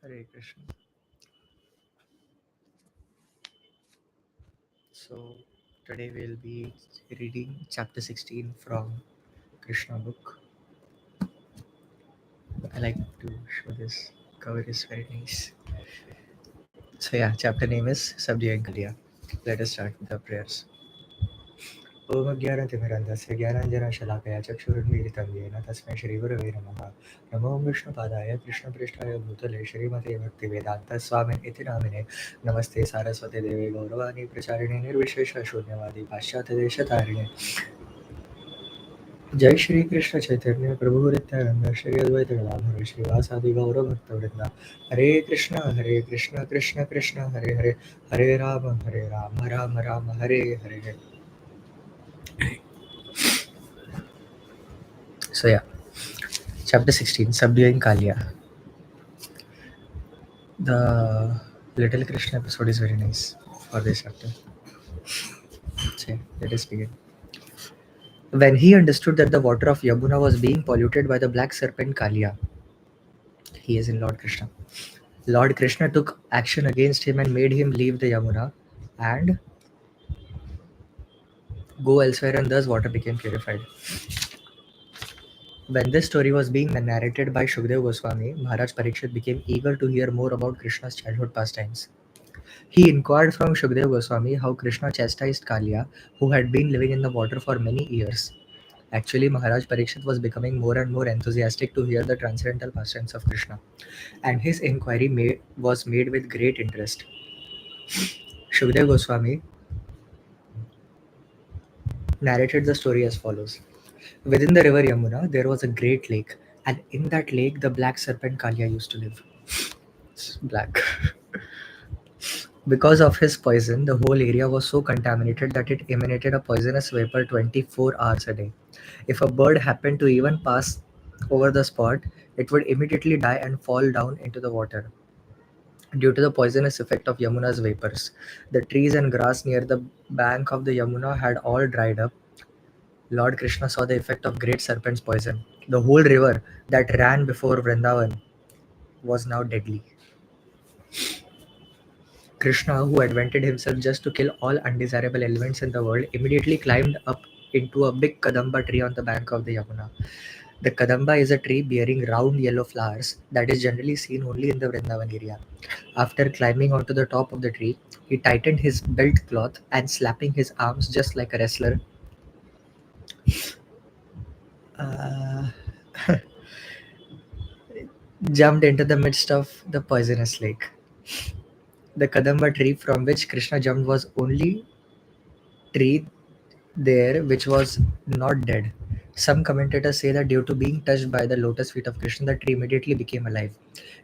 Hare Krishna. So today we'll be reading chapter 16 from Krishna book. I like to show this cover is very nice. So yeah, chapter name is Subduing Kaliya. Let us start with the prayers. ओम ज्ञानतिमिरन्धस्य ज्ञानाञ्जनशलाकया चक्षुरुन्मीलितं येन तस्मै श्रीगुरवे नमः नमो विष्णुपादाय कृष्णपृष्ठाय भूतले श्रीमते भक्तिवेदान्तस्वामिन् इति नामिने नमस्ते सारस्वते देवे गौरवाणी प्रचारिणे निर्विशेषशून्यवादी पाश्चात्यदेशतारिणे जय श्री कृष्ण चैतन्य प्रभु नित्यानंद श्री अद्वैत गदाधर श्रीवासादि गौर भक्तवृंदा हरे Krishna Krishna Krishna Hare Hare Hare Ram Ram Ram Hare Hare. So yeah, chapter 16, Subduing Kaliya. The Little Krishna episode is very nice for this chapter. So yeah, let us begin. When he understood that the water of Yamuna was being polluted by the black serpent Kaliya, he is in Lord Krishna. Lord Krishna took action against him and made him leave the Yamuna and go elsewhere, and thus water became purified. When this story was being narrated by Shukdev Goswami, Maharaj Parikshit became eager to hear more about Krishna's childhood pastimes. He inquired from Shukdev Goswami how Krishna chastised Kaliya, who had been living in the water for many years. Actually, Maharaj Parikshit was becoming more and more enthusiastic to hear the transcendental pastimes of Krishna, and his inquiry was made with great interest. Shukdev Goswami narrated the story as follows. Within the river Yamuna, there was a great lake, and in that lake, the black serpent Kaliya used to live. It's black. Because of his poison, the whole area was so contaminated that it emanated a poisonous vapor 24 hours a day. If a bird happened to even pass over the spot, it would immediately die and fall down into the water. Due to the poisonous effect of Yamuna's vapors, the trees and grass near the bank of the Yamuna had all dried up. Lord Krishna saw the effect of great serpent's poison. The whole river that ran before Vrindavan was now deadly. Krishna, who had vented himself just to kill all undesirable elements in the world, immediately climbed up into a big Kadamba tree on the bank of the Yamuna. The Kadamba is a tree bearing round yellow flowers that is generally seen only in the Vrindavan area. After climbing onto the top of the tree, he tightened his belt cloth and slapping his arms just like a wrestler, uh, jumped into the midst of the poisonous lake. The Kadamba tree from which Krishna jumped was only tree there which was not dead. Some commentators say that due to being touched by the lotus feet of Krishna, the tree immediately became alive.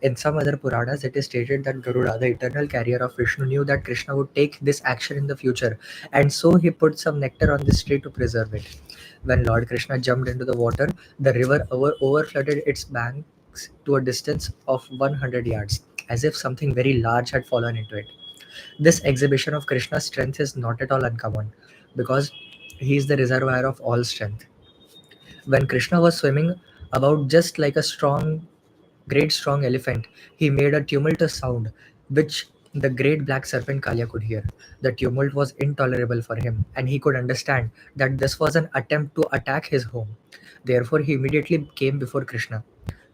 In some other Puranas, it is stated that Garuda, the eternal carrier of Vishnu, knew that Krishna would take this action in the future, and so he put some nectar on this tree to preserve it. When Lord Krishna jumped into the water, the river overflooded its banks to a distance of 100 yards, as if something very large had fallen into it. This exhibition of Krishna's strength is not at all uncommon, because he is the reservoir of all strength. When Krishna was swimming about just like a great strong elephant, he made a tumultuous sound, which the great black serpent Kaliya could hear. The tumult was intolerable for him, and he could understand that this was an attempt to attack his home. Therefore, he immediately came before Krishna.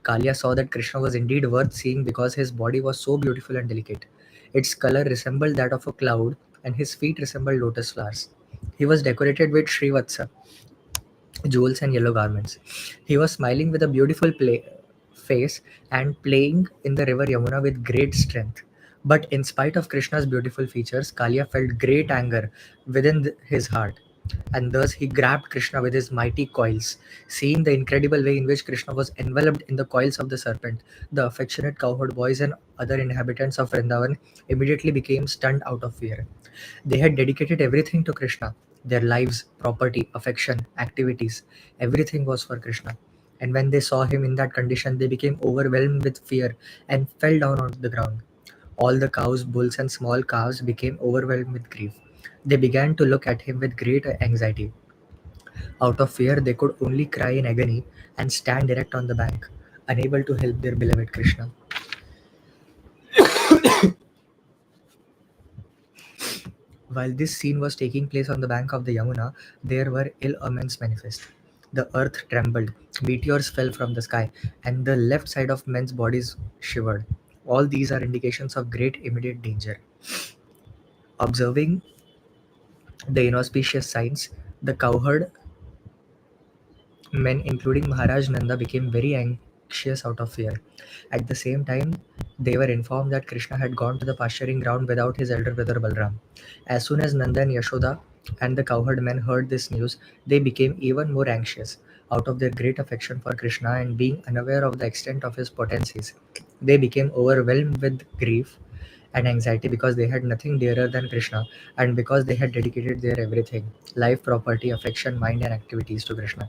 Kaliya saw that Krishna was indeed worth seeing because his body was so beautiful and delicate. Its color resembled that of a cloud, and his feet resembled lotus flowers. He was decorated with Srivatsa, jewels and yellow garments. He was smiling with a beautiful face and playing in the river Yamuna with great strength. But in spite of Krishna's beautiful features, Kaliya felt great anger within his heart. And thus he grabbed Krishna with his mighty coils. Seeing the incredible way in which Krishna was enveloped in the coils of the serpent, the affectionate cowherd boys and other inhabitants of Vrindavan immediately became stunned out of fear. They had dedicated everything to Krishna. Their lives, property, affection, activities, everything was for Krishna. And when they saw him in that condition, they became overwhelmed with fear and fell down onto the ground. All the cows, bulls, and small calves became overwhelmed with grief. They began to look at him with great anxiety. Out of fear, they could only cry in agony and stand erect on the bank, unable to help their beloved Krishna. While this scene was taking place on the bank of the Yamuna, there were ill omens manifest. The earth trembled, meteors fell from the sky, and the left side of men's bodies shivered. All these are indications of great immediate danger. Observing the inauspicious signs, the cowherd men, including Maharaj Nanda, became very anxious out of fear. At the same time, they were informed that Krishna had gone to the pasturing ground without his elder brother Balram. As soon as Nanda and Yashoda and the cowherd men heard this news, they became even more anxious. Out of their great affection for Krishna and being unaware of the extent of his potencies, they became overwhelmed with grief and anxiety because they had nothing dearer than Krishna and because they had dedicated their everything, life, property, affection, mind, and activities to Krishna.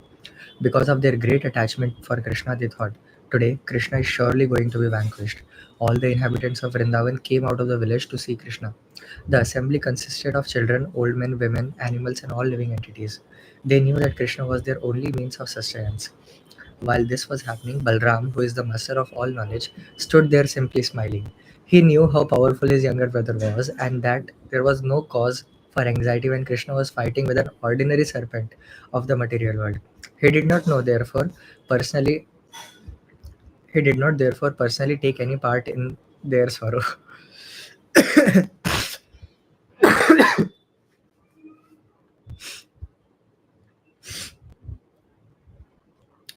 Because of their great attachment for Krishna, they thought, today Krishna is surely going to be vanquished. All the inhabitants of Vrindavan came out of the village to see Krishna. The assembly consisted of children, old men, women, animals, and all living entities. They knew that Krishna was their only means of sustenance. While this was happening, Balram, who is the master of all knowledge, stood there simply smiling. He knew how powerful his younger brother was and that there was no cause for anxiety when Krishna was fighting with an ordinary serpent of the material world. He did not know, therefore, personally, he did not therefore personally take any part in their sorrow.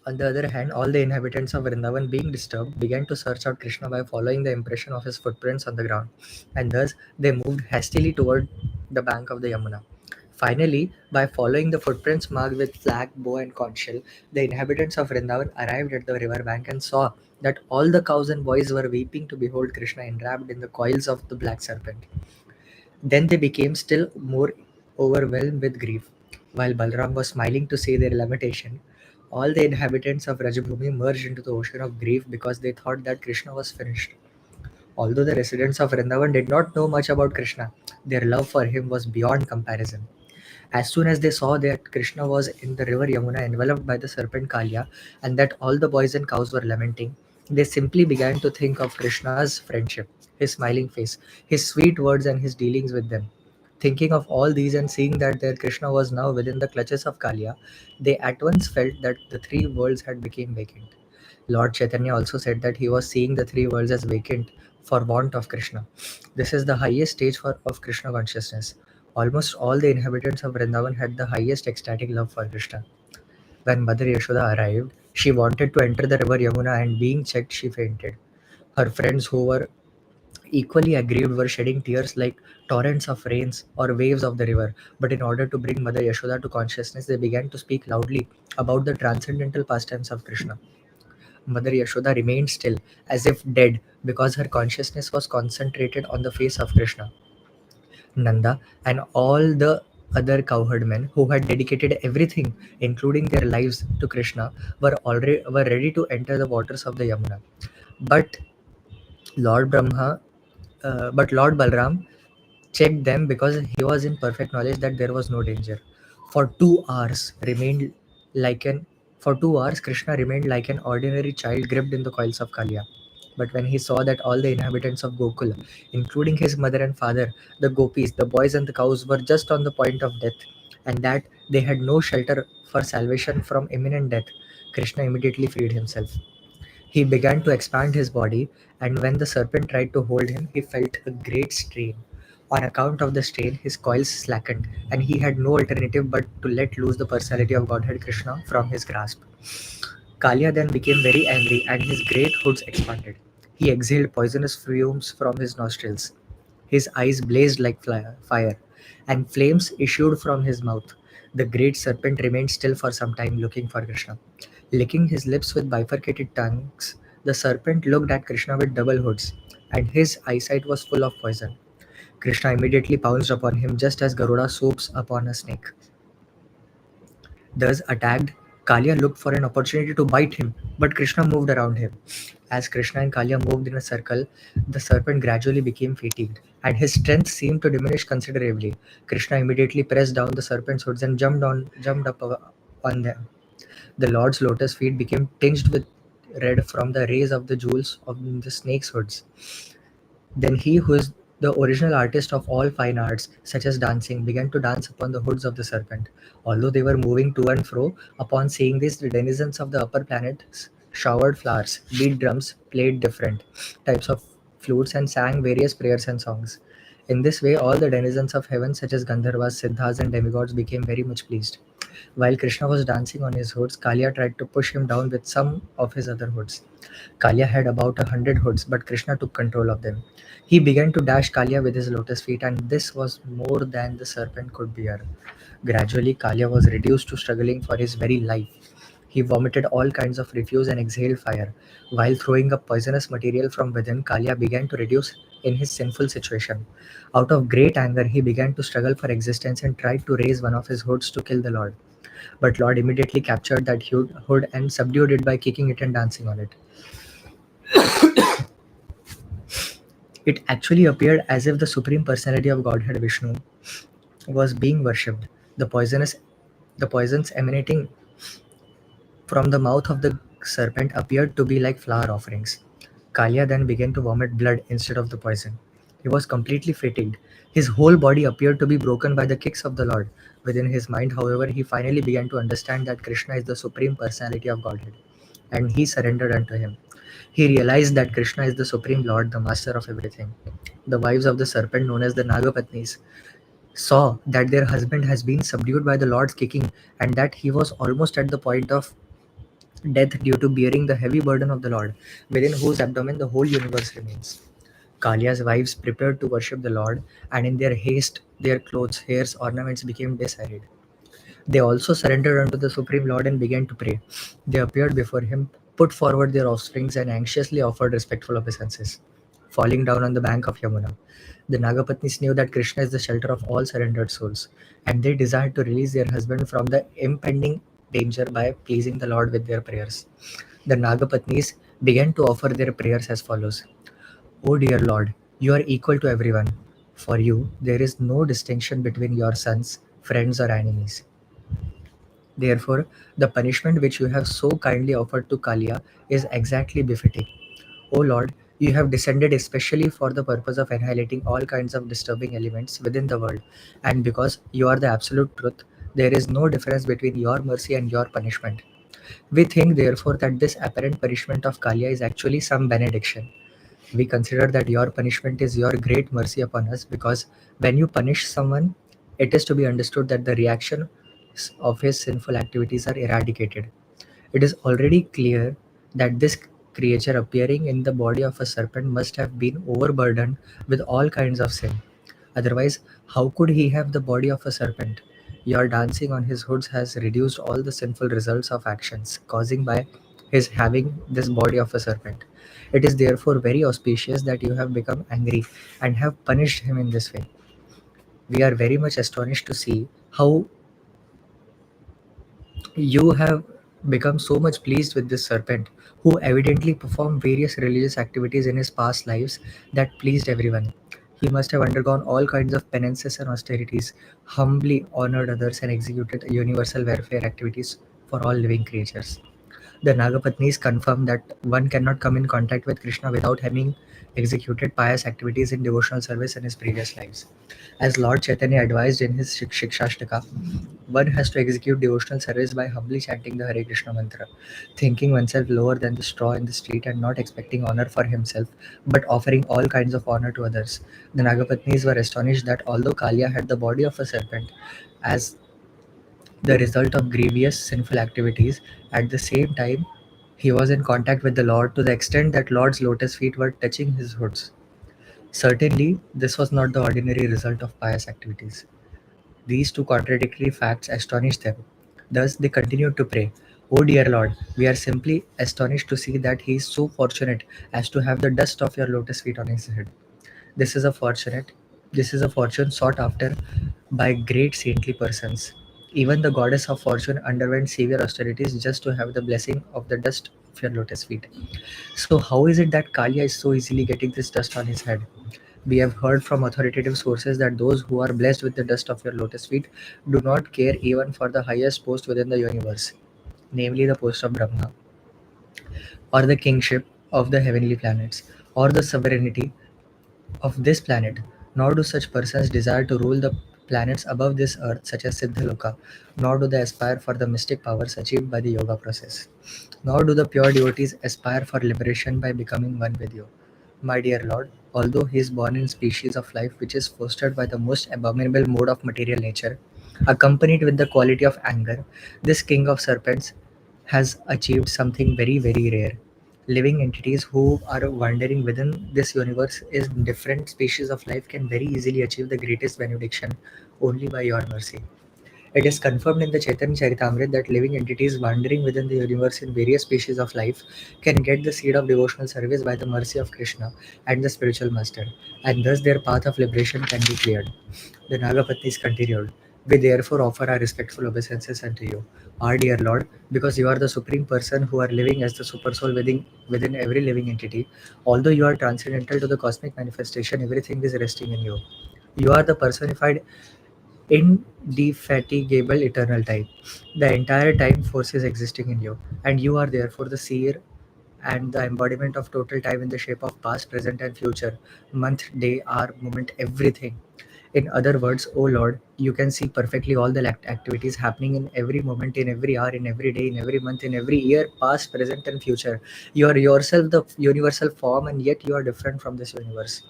On the other hand, all the inhabitants of Vrindavan, being disturbed, began to search out Krishna by following the impression of his footprints on the ground, and thus they moved hastily toward the bank of the Yamuna. Finally, by following the footprints marked with flag, bow, and conch shell, the inhabitants of Vrindavan arrived at the river bank and saw that all the cows and boys were weeping to behold Krishna enwrapped in the coils of the black serpent. Then they became still more overwhelmed with grief. While Balram was smiling to see their lamentation, all the inhabitants of Rajabhumi merged into the ocean of grief because they thought that Krishna was finished. Although the residents of Vrindavan did not know much about Krishna, their love for him was beyond comparison. As soon as they saw that Krishna was in the river Yamuna enveloped by the serpent Kaliya and that all the boys and cows were lamenting, they simply began to think of Krishna's friendship, his smiling face, his sweet words, and his dealings with them. Thinking of all these and seeing that their Krishna was now within the clutches of Kaliya, they at once felt that the three worlds had become vacant. Lord Chaitanya also said that he was seeing the three worlds as vacant for want of Krishna. This is the highest stage of Krishna consciousness. Almost all the inhabitants of Vrindavan had the highest ecstatic love for Krishna. When Mother Yashoda arrived, she wanted to enter the river Yamuna and being checked, she fainted. Her friends who were equally aggrieved were shedding tears like torrents of rains or waves of the river. But in order to bring Mother Yashoda to consciousness, they began to speak loudly about the transcendental pastimes of Krishna. Mother Yashoda remained still, as if dead, because her consciousness was concentrated on the face of Krishna. Nanda and all the other cowherd men who had dedicated everything, including their lives, to Krishna, were ready to enter the waters of the Yamuna. But Lord Brahma, but Lord Balram checked them because he was in perfect knowledge that there was no danger. For 2 hours remained like an for 2 hours Krishna remained like an ordinary child gripped in the coils of Kaliya. But when he saw that all the inhabitants of Gokula, including his mother and father, the gopis, the boys and the cows were just on the point of death, and that they had no shelter for salvation from imminent death, Krishna immediately freed himself. He began to expand his body, and when the serpent tried to hold him, he felt a great strain. On account of the strain, his coils slackened, and he had no alternative but to let loose the personality of Godhead Krishna from his grasp. Kalia then became very angry, and his great hoods expanded. He exhaled poisonous fumes from his nostrils. His eyes blazed like fire, and flames issued from his mouth. The great serpent remained still for some time, looking for Krishna. Licking his lips with bifurcated tongues, the serpent looked at Krishna with double hoods, and his eyesight was full of poison. Krishna immediately pounced upon him just as Garuda swoops upon a snake. Thus attacked, Kaliya looked for an opportunity to bite him, but Krishna moved around him. As Krishna and Kaliya moved in a circle, the serpent gradually became fatigued, and his strength seemed to diminish considerably. Krishna immediately pressed down the serpent's hoods and jumped up on them. The Lord's lotus feet became tinged with red from the rays of the jewels of the snake's hoods. Then he, who is the original artist of all fine arts, such as dancing, began to dance upon the hoods of the serpent. Although they were moving to and fro, upon seeing this, the denizens of the upper planets showered flowers, beat drums, played different types of flutes, and sang various prayers and songs. In this way, all the denizens of heaven, such as Gandharvas, Siddhas, and demigods, became very much pleased. While Krishna was dancing on his hoods, Kaliya tried to push him down with some of his other hoods. Kaliya had about 100 hoods, but Krishna took control of them. He began to dash Kaliya with his lotus feet, and this was more than the serpent could bear. Gradually, Kaliya was reduced to struggling for his very life. He vomited all kinds of refuse and exhaled fire. While throwing up poisonous material from within, Kaliya began to reduce in his sinful situation. Out of great anger, he began to struggle for existence and tried to raise one of his hoods to kill the Lord. But Lord immediately captured that hood and subdued it by kicking it and dancing on it. It actually appeared as if the Supreme Personality of Godhead Vishnu was being worshipped. The poisonous the poisons emanating from the mouth of the serpent appeared to be like flower offerings. Kalia then began to vomit blood instead of the poison. He was completely fatigued. His whole body appeared to be broken by the kicks of the Lord. Within his mind, however, he finally began to understand that Krishna is the Supreme Personality of Godhead, and he surrendered unto him. He realized that Krishna is the Supreme Lord, the Master of everything. The wives of the serpent, known as the Nagapatnis, saw that their husband has been subdued by the Lord's kicking and that he was almost at the point of death due to bearing the heavy burden of the Lord, within whose abdomen the whole universe remains. Kalia's wives prepared to worship the Lord, and in their haste, their clothes, hairs, ornaments became disarrayed. They also surrendered unto the Supreme Lord and began to pray. They appeared before him, put forward their offsprings, and anxiously offered respectful obeisances. Falling down on the bank of Yamuna, the Nagapatnis knew that Krishna is the shelter of all surrendered souls, and they desired to release their husband from the impending danger by pleasing the Lord with their prayers. The Nagapatnis began to offer their prayers as follows: O dear Lord, you are equal to everyone. For you, there is no distinction between your sons, friends, or enemies. Therefore, the punishment which you have so kindly offered to Kaliya is exactly befitting. O Lord, you have descended especially for the purpose of annihilating all kinds of disturbing elements within the world, and because you are the absolute truth, there is no difference between your mercy and your punishment. We think, therefore, that this apparent punishment of Kaliya is actually some benediction. We consider that your punishment is your great mercy upon us because when you punish someone, it is to be understood that the reaction of his sinful activities are eradicated. It is already clear that this creature appearing in the body of a serpent must have been overburdened with all kinds of sin. Otherwise, how could he have the body of a serpent? Your dancing on his hoods has reduced all the sinful results of actions, causing by his having this body of a serpent. It is therefore very auspicious that you have become angry and have punished him in this way. We are very much astonished to see how you have become so much pleased with this serpent, who evidently performed various religious activities in his past lives that pleased everyone. He must have undergone all kinds of penances and austerities, humbly honored others, and executed universal welfare activities for all living creatures. The Nagapatnis confirm that one cannot come in contact with Krishna without having executed pious activities in devotional service in his previous lives. As Lord Chaitanya advised in his Shikshashtaka, one has to execute devotional service by humbly chanting the Hare Krishna mantra, thinking oneself lower than the straw in the street and not expecting honor for himself, but offering all kinds of honor to others. The Nagapatnis were astonished that although Kaliya had the body of a serpent, as the result of grievous sinful activities, at the same time he was in contact with the Lord to the extent that Lord's lotus feet were touching his hoods. Certainly, this was not the ordinary result of pious activities. These two contradictory facts astonished them. Thus, they continued to pray, O dear Lord, we are simply astonished to see that he is so fortunate as to have the dust of your lotus feet on his head. This is a fortunate, this is a fortune sought after by great saintly persons. Even the goddess of fortune underwent severe austerities just to have the blessing of the dust of your lotus feet. So, how is it that Kalia is so easily getting this dust on his head? We have heard from authoritative sources that those who are blessed with the dust of your lotus feet do not care even for the highest post within the universe, namely the post of Brahma, or the kingship of the heavenly planets, or the sovereignty of this planet, nor do such persons desire to rule the planets above this earth, such as Siddhaloka, nor do they aspire for the mystic powers achieved by the yoga process. Nor do the pure devotees aspire for liberation by becoming one with you. My dear Lord, although he is born in species of life which is fostered by the most abominable mode of material nature, accompanied with the quality of anger, this king of serpents has achieved something very, very rare. Living entities who are wandering within this universe is different species of life can very easily achieve the greatest benediction only by your mercy. It is confirmed in the Chaitanya Charitamrita that living entities wandering within the universe in various species of life can get the seed of devotional service by the mercy of Krishna and the spiritual master, and thus their path of liberation can be cleared. The Nagapatnis continued, we therefore offer our respectful obeisances unto you, our dear Lord, because you are the supreme person who are living as the super soul within every living entity. Although you are transcendental to the cosmic manifestation, everything is resting in you. You are the personified indefatigable eternal time. The entire time force is existing in you, and you are therefore the seer and the embodiment of total time in the shape of past, present, and future, month, day, hour, moment, everything. In other words, O Lord, you can see perfectly all the activities happening in every moment, in every hour, in every day, in every month, in every year, past, present, and future. You are yourself the universal form, and yet you are different from this universe.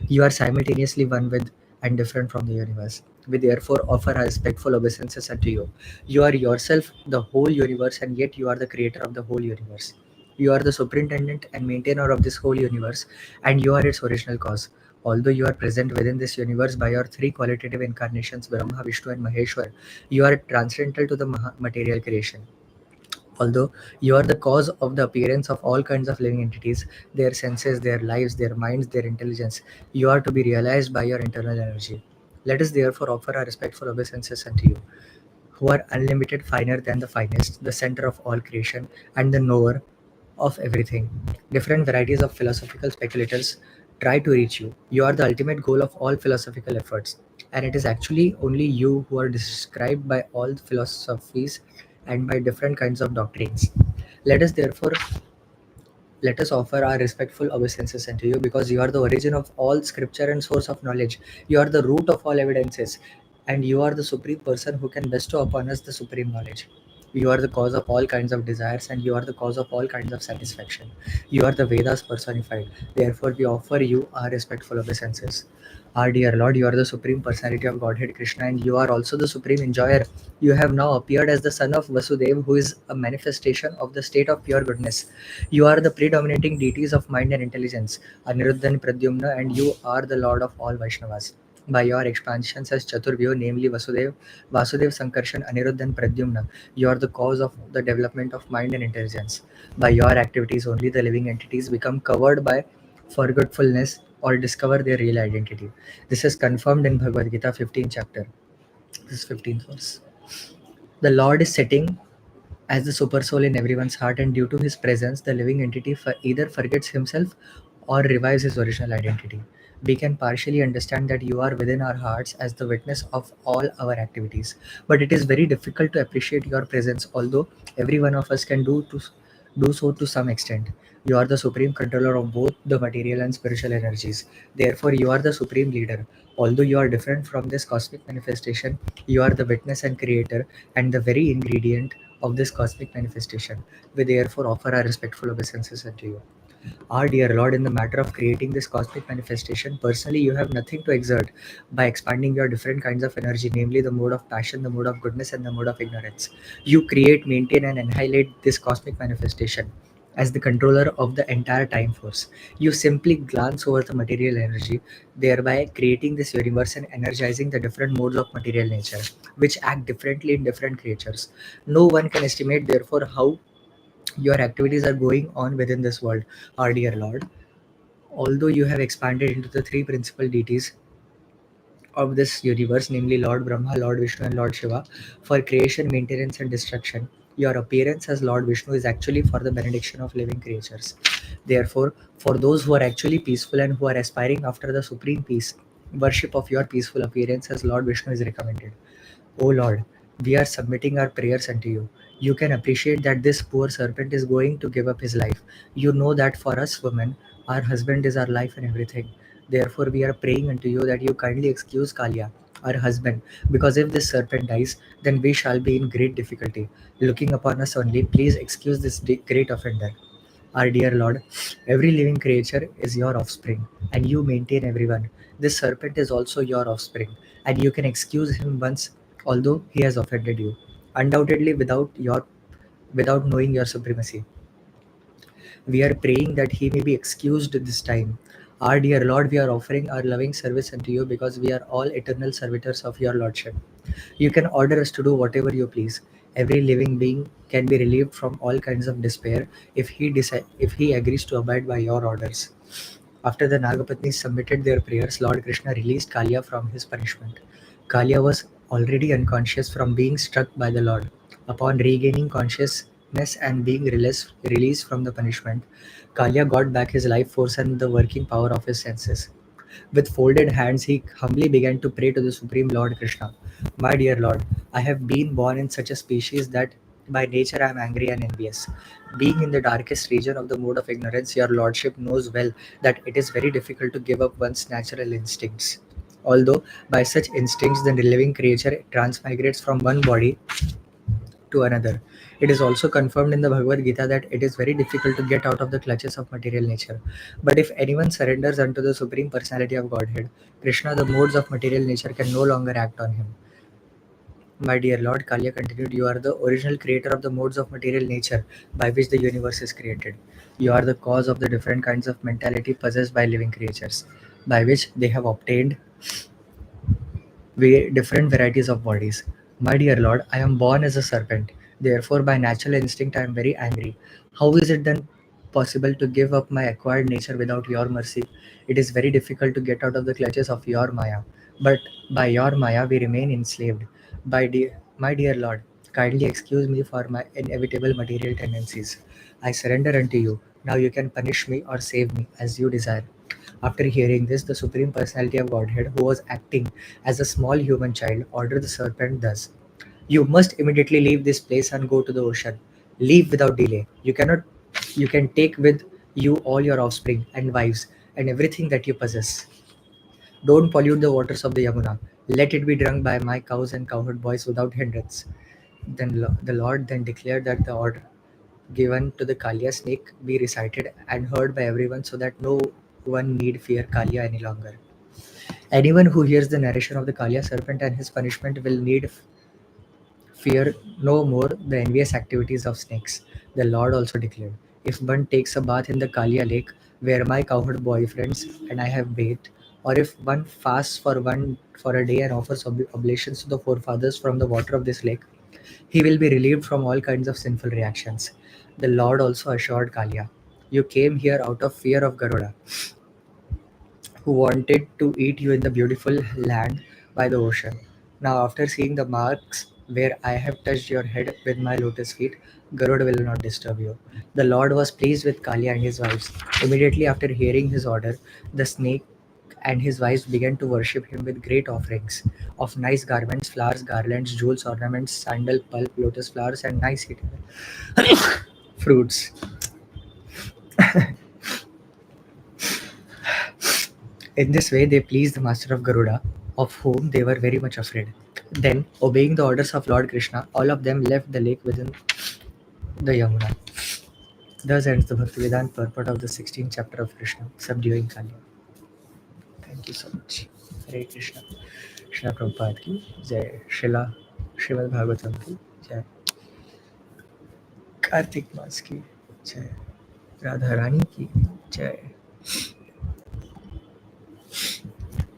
You are simultaneously one with and different from the universe. We therefore offer our respectful obeisances unto you. You are yourself the whole universe, and yet you are the creator of the whole universe. You are the superintendent and maintainer of this whole universe, and you are its original cause. Although you are present within this universe by your three qualitative incarnations, Brahma, Vishnu, and Maheshwar, you are transcendental to the material creation. Although you are the cause of the appearance of all kinds of living entities, their senses, their lives, their minds, their intelligence, you are to be realized by your internal energy. Let us therefore offer our respectful obeisances unto you, who are unlimited, finer than the finest, the center of all creation, and the knower of everything. Different varieties of philosophical speculators try to reach you. You are the ultimate goal of all philosophical efforts, and it is actually only you who are described by all philosophies and by different kinds of doctrines. Let us therefore let us offer our respectful obeisances unto you, because you are the origin of all scripture and source of knowledge. You are the root of all evidences, and you are the supreme person who can bestow upon us the supreme knowledge. You are the cause of all kinds of desires, and you are the cause of all kinds of satisfaction. You are the Vedas personified. Therefore, we offer you our respectful obeisances. Our dear Lord, you are the supreme personality of Godhead Krishna, and you are also the supreme enjoyer. You have now appeared as the son of Vasudev, who is a manifestation of the state of pure goodness. You are the predominating deities of mind and intelligence, Aniruddha and Pradyumna, and you are the Lord of all Vaishnavas. By your expansions as Chaturvyo, namely Vasudev, Sankarshan, Aniruddha, and Pradyumna, you are the cause of the development of mind and intelligence. By your activities, only the living entities become covered by forgetfulness or discover their real identity. This is confirmed in Bhagavad Gita 15th chapter. This is 15th verse. The Lord is sitting as the super soul in everyone's heart, and due to his presence, the living entity either forgets himself or revives his original identity. We can partially understand that you are within our hearts as the witness of all our activities, but it is very difficult to appreciate your presence, although every one of us can do so to some extent. You are the supreme controller of both the material and spiritual energies. Therefore, you are the supreme leader. Although you are different from this cosmic manifestation, you are the witness and creator and the very ingredient of this cosmic manifestation. We therefore offer our respectful obeisances unto you. Our dear Lord, in the matter of creating this cosmic manifestation, personally you have nothing to exert by expanding your different kinds of energy, namely the mode of passion, the mode of goodness, and the mode of ignorance. You create, maintain, and annihilate this cosmic manifestation. As the controller of the entire time force, you simply glance over the material energy, thereby creating this universe and energizing the different modes of material nature, which act differently in different creatures. No one can estimate, therefore, how your activities are going on within this world, our dear Lord. Although you have expanded into the three principal deities of this universe, namely Lord Brahma, Lord Vishnu, and Lord Shiva, for creation, maintenance, and destruction, your appearance as Lord Vishnu is actually for the benediction of living creatures. Therefore, for those who are actually peaceful and who are aspiring after the supreme peace, worship of your peaceful appearance as Lord Vishnu is recommended. O Lord, we are submitting our prayers unto you. You can appreciate that this poor serpent is going to give up his life. You know that for us women, our husband is our life and everything. Therefore, we are praying unto you that you kindly excuse Kaliya, our husband, because if this serpent dies, then we shall be in great difficulty. Looking upon us only, please excuse this great offender. Our dear Lord, every living creature is your offspring, and you maintain everyone. This serpent is also your offspring, and you can excuse him once, although he has offended you. Undoubtedly, without knowing your supremacy. We are praying that he may be excused this time. Our dear Lord, we are offering our loving service unto you because we are all eternal servitors of your Lordship. You can order us to do whatever you please. Every living being can be relieved from all kinds of despair if he agrees to abide by your orders. After the Nagapatnis submitted their prayers, Lord Krishna released Kaliya from his punishment. Kaliya was already unconscious from being struck by the Lord. Upon regaining consciousness and being released from the punishment, Kaliya got back his life force and the working power of his senses. With folded hands, he humbly began to pray to the Supreme Lord Krishna. My dear Lord, I have been born in such a species that by nature I am angry and envious. Being in the darkest region of the mode of ignorance, your Lordship knows well that it is very difficult to give up one's natural instincts. Although by such instincts the living creature transmigrates from one body to another. It is also confirmed in the Bhagavad Gita that it is very difficult to get out of the clutches of material nature. But if anyone surrenders unto the Supreme Personality of Godhead, Krishna, the modes of material nature can no longer act on him. My dear Lord, Kaliya continued, you are the original creator of the modes of material nature by which the universe is created. You are the cause of the different kinds of mentality possessed by living creatures, by which they have obtained different varieties of bodies. My dear Lord, I am born as a serpent. Therefore, by natural instinct, I am very angry. How is it then possible to give up my acquired nature without your mercy? It is very difficult to get out of the clutches of your Maya. But by your Maya, we remain enslaved. My dear Lord, kindly excuse me for my inevitable material tendencies. I surrender unto you. Now you can punish me or save me as you desire. After hearing this, the Supreme Personality of Godhead, who was acting as a small human child, ordered the serpent thus: you must immediately leave this place and go to the ocean. Leave without delay. You can take with you all your offspring and wives and everything that you possess. Don't pollute the waters of the Yamuna. Let it be drunk by my cows and cowherd boys without hindrance. Then the Lord then declared that the order given to the Kaliya snake be recited and heard by everyone so that no one need fear Kaliya any longer. Anyone who hears the narration of the Kaliya serpent and his punishment will need fear no more the envious activities of snakes. The Lord also declared, if one takes a bath in the Kaliya lake where my cowherd boyfriends and I have bathed, or if one fasts for a day and offers oblations to the forefathers from the water of this lake, he will be relieved from all kinds of sinful reactions. The Lord also assured Kaliya, you came here out of fear of Garuda, who wanted to eat you in the beautiful land by the ocean. Now, after seeing the marks where I have touched your head with my lotus feet, Garuda will not disturb you. The Lord was pleased with Kaliya and his wives. Immediately after hearing his order, the snake and his wives began to worship him with great offerings of nice garments, flowers, garlands, jewels, ornaments, sandal, pulp, lotus flowers, and nice eating fruits. In this way, they pleased the master of Garuda, of whom they were very much afraid. Then, obeying the orders of Lord Krishna, all of them left the lake within the Yamuna. Thus ends the Bhaktivedanta purport of the 16th chapter of Krishna, Subduing Kaliya. Thank you so much. Hare Krishna. Shila Prabhupada ki Jai. Srimad Bhagavatam ki Jai. Kartik मास की जय राधा रानी की जय